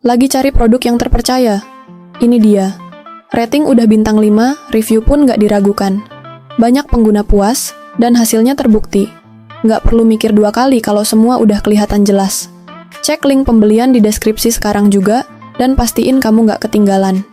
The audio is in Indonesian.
Lagi cari produk yang terpercaya? Ini dia. Rating udah bintang 5, review pun nggak diragukan. Banyak pengguna puas, dan hasilnya terbukti. Nggak perlu mikir 2 kali kalau semua udah kelihatan jelas. Cek link pembelian di deskripsi sekarang juga, dan pastiin kamu nggak ketinggalan.